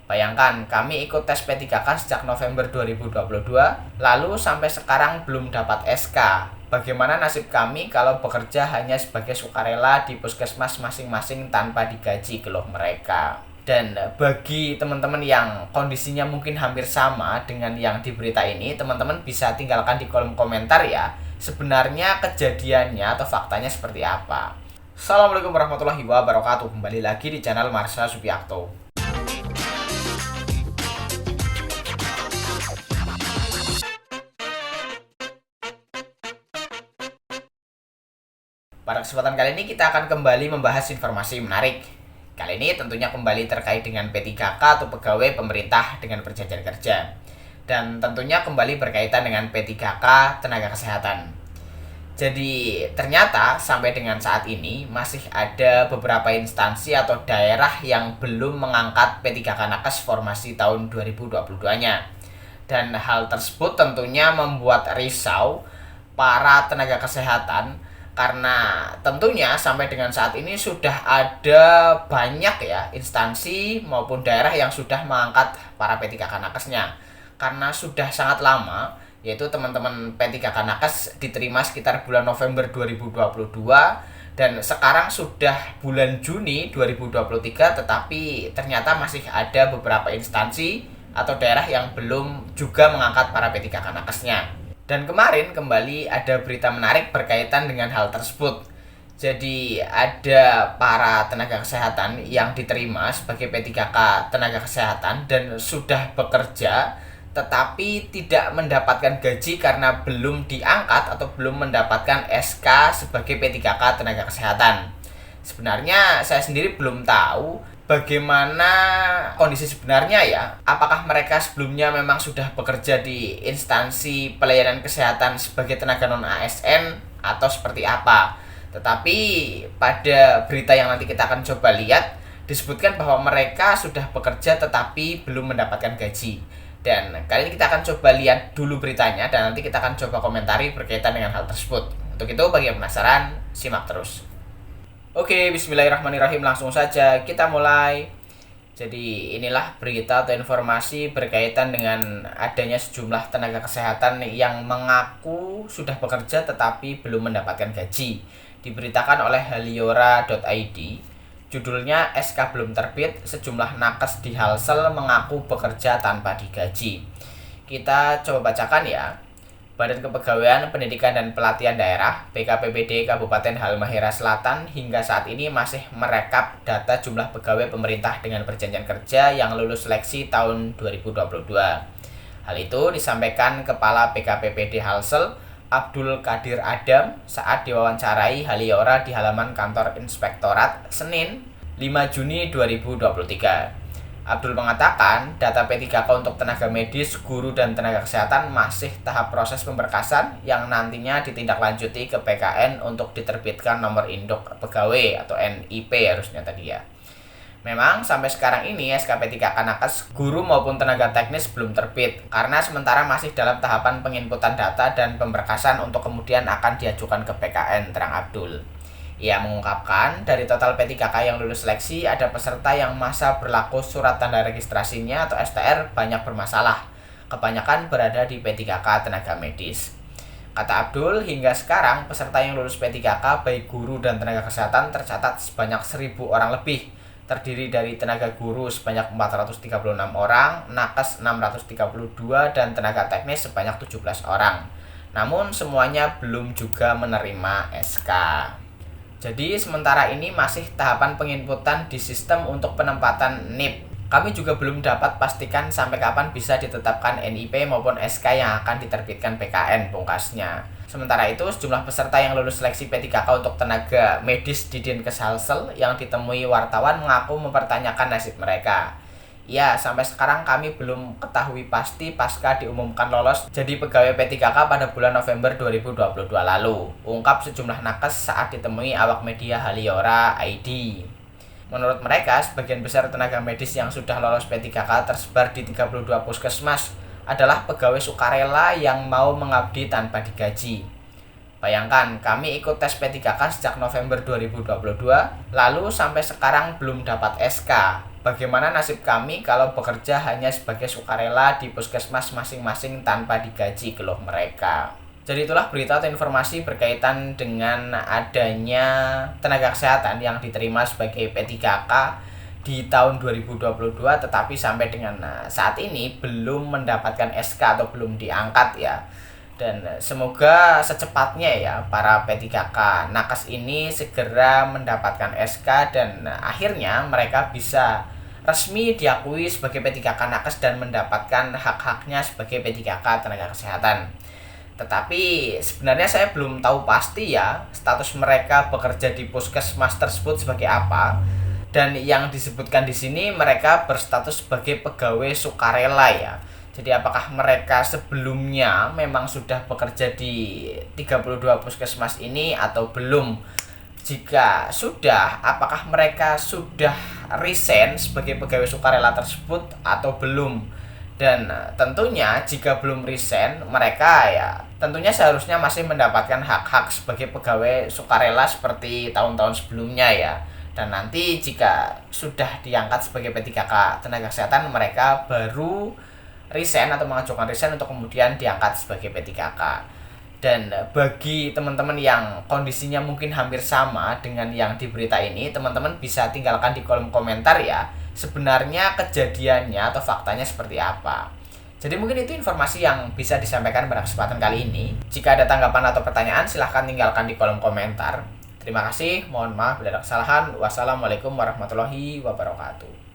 Bayangkan, kami ikut tes P3K sejak November 2022, lalu sampai sekarang belum dapat SK. Bagaimana nasib kami kalau bekerja hanya sebagai sukarela di puskesmas masing-masing tanpa digaji, keluh mereka. Dan bagi teman-teman yang kondisinya mungkin hampir sama dengan yang di berita ini, teman-teman bisa tinggalkan di kolom komentar ya, sebenarnya kejadiannya atau faktanya seperti apa. Assalamualaikum warahmatullahi wabarakatuh. Kembali lagi di channel Marsha Subiakto. Pada kesempatan kali ini kita akan kembali membahas informasi menarik. Kali ini tentunya kembali terkait dengan P3K atau pegawai pemerintah dengan perjanjian kerja. Dan tentunya kembali berkaitan dengan P3K tenaga kesehatan. Jadi ternyata sampai dengan saat ini masih ada beberapa instansi atau daerah yang belum mengangkat P3K nakes formasi tahun 2022-nya. Dan hal tersebut tentunya membuat risau para tenaga kesehatan karena tentunya sampai dengan saat ini sudah ada banyak ya instansi maupun daerah yang sudah mengangkat para P3K nakesnya. Karena sudah sangat lama, yaitu teman-teman P3K nakes diterima sekitar bulan November 2022 dan sekarang sudah bulan Juni 2023, tetapi ternyata masih ada beberapa instansi atau daerah yang belum juga mengangkat para P3K nakesnya. Dan kemarin kembali ada berita menarik berkaitan dengan hal tersebut. Jadi ada para tenaga kesehatan yang diterima sebagai P3K tenaga kesehatan dan sudah bekerja tetapi tidak mendapatkan gaji karena belum diangkat atau belum mendapatkan SK sebagai P3K tenaga kesehatan. Sebenarnya saya sendiri belum tahu bagaimana kondisi sebenarnya ya. Apakah mereka sebelumnya memang sudah bekerja di instansi pelayanan kesehatan sebagai tenaga non-ASN atau seperti apa. Tetapi pada berita yang nanti kita akan coba lihat disebutkan bahwa mereka sudah bekerja tetapi belum mendapatkan gaji. Dan kali ini kita akan coba lihat dulu beritanya dan nanti kita akan coba komentari berkaitan dengan hal tersebut. Untuk itu bagi yang penasaran, simak terus. Oke, bismillahirrahmanirrahim, langsung saja kita mulai. Jadi inilah berita atau informasi berkaitan dengan adanya sejumlah tenaga kesehatan yang mengaku sudah bekerja tetapi belum mendapatkan gaji. Diberitakan oleh haliora.id, judulnya SK belum terbit, sejumlah nakes di Halsel mengaku bekerja tanpa digaji. Kita coba bacakan ya. Badan Kepegawaian Pendidikan dan Pelatihan Daerah BKPPD Kabupaten Halmahera Selatan hingga saat ini masih merekap data jumlah pegawai pemerintah dengan perjanjian kerja yang lulus seleksi tahun 2022. Hal itu disampaikan Kepala BKPPD Halsel Abdul Qadir Adam saat diwawancarai Haliora di halaman kantor Inspektorat Senin 5 Juni 2023. Abdul mengatakan data P3K untuk tenaga medis, guru, dan tenaga kesehatan masih tahap proses pemberkasan yang nantinya ditindaklanjuti ke PKN untuk diterbitkan nomor induk pegawai atau NIP harusnya tadi ya. Memang sampai sekarang ini SK P3K nakes, guru maupun tenaga teknis belum terbit karena sementara masih dalam tahapan penginputan data dan pemberkasan untuk kemudian akan diajukan ke PKN, terang Abdul. Ia mengungkapkan dari total P3K yang lulus seleksi ada peserta yang masa berlaku surat tanda registrasinya atau STR banyak bermasalah. Kebanyakan berada di P3K tenaga medis. Kata Abdul, hingga sekarang peserta yang lulus P3K baik guru dan tenaga kesehatan tercatat sebanyak 1.000 orang lebih. Terdiri dari tenaga guru sebanyak 436 orang, nakes 632 dan tenaga teknis sebanyak 17 orang. Namun semuanya belum juga menerima SK. Jadi sementara ini masih tahapan penginputan di sistem untuk penempatan NIP. Kami juga belum dapat pastikan sampai kapan bisa ditetapkan NIP maupun SK yang akan diterbitkan PKN, pungkasnya. Sementara itu sejumlah peserta yang lulus seleksi P3K untuk tenaga medis di Dinkes Halsel yang ditemui wartawan mengaku mempertanyakan nasib mereka. Ya, sampai sekarang kami belum ketahui pasti pasca diumumkan lolos jadi pegawai P3K pada bulan November 2022 lalu, ungkap sejumlah nakes saat ditemui awak media Haliora ID. Menurut mereka, sebagian besar tenaga medis yang sudah lolos P3K tersebar di 32 puskesmas adalah pegawai sukarela yang mau mengabdi tanpa digaji. Bayangkan, kami ikut tes P3K sejak November 2022, lalu sampai sekarang belum dapat SK. bagaimana nasib kami kalau bekerja hanya sebagai sukarela di puskesmas masing-masing tanpa digaji, keluh mereka. Jadi itulah berita atau informasi berkaitan dengan adanya tenaga kesehatan yang diterima sebagai P3K di tahun 2022 tetapi sampai dengan saat ini belum mendapatkan SK atau belum diangkat ya. Dan semoga secepatnya ya para P3K nakes ini segera mendapatkan SK dan akhirnya mereka bisa resmi diakui sebagai P3K nakes dan mendapatkan hak-haknya sebagai P3K tenaga kesehatan. Tetapi sebenarnya saya belum tahu pasti ya status mereka bekerja di puskesmas tersebut sebagai apa. Dan yang disebutkan di sini mereka berstatus sebagai pegawai sukarela ya. Jadi apakah mereka sebelumnya memang sudah bekerja di 32 puskesmas ini atau belum? Jika sudah, apakah mereka sudah resign sebagai pegawai sukarela tersebut atau belum? Dan tentunya jika belum resign, mereka ya tentunya seharusnya masih mendapatkan hak-hak sebagai pegawai sukarela seperti tahun-tahun sebelumnya ya. Dan nanti jika sudah diangkat sebagai P3K tenaga kesehatan, mereka baru resign atau mengajukan resign untuk kemudian diangkat sebagai P3K. Dan bagi teman-teman yang kondisinya mungkin hampir sama dengan yang di berita ini, teman-teman bisa tinggalkan di kolom komentar ya, sebenarnya kejadiannya atau faktanya seperti apa. Jadi mungkin itu informasi yang bisa disampaikan pada kesempatan kali ini. Jika ada tanggapan atau pertanyaan, silahkan tinggalkan di kolom komentar. Terima kasih, mohon maaf bila ada kesalahan. Wassalamualaikum warahmatullahi wabarakatuh.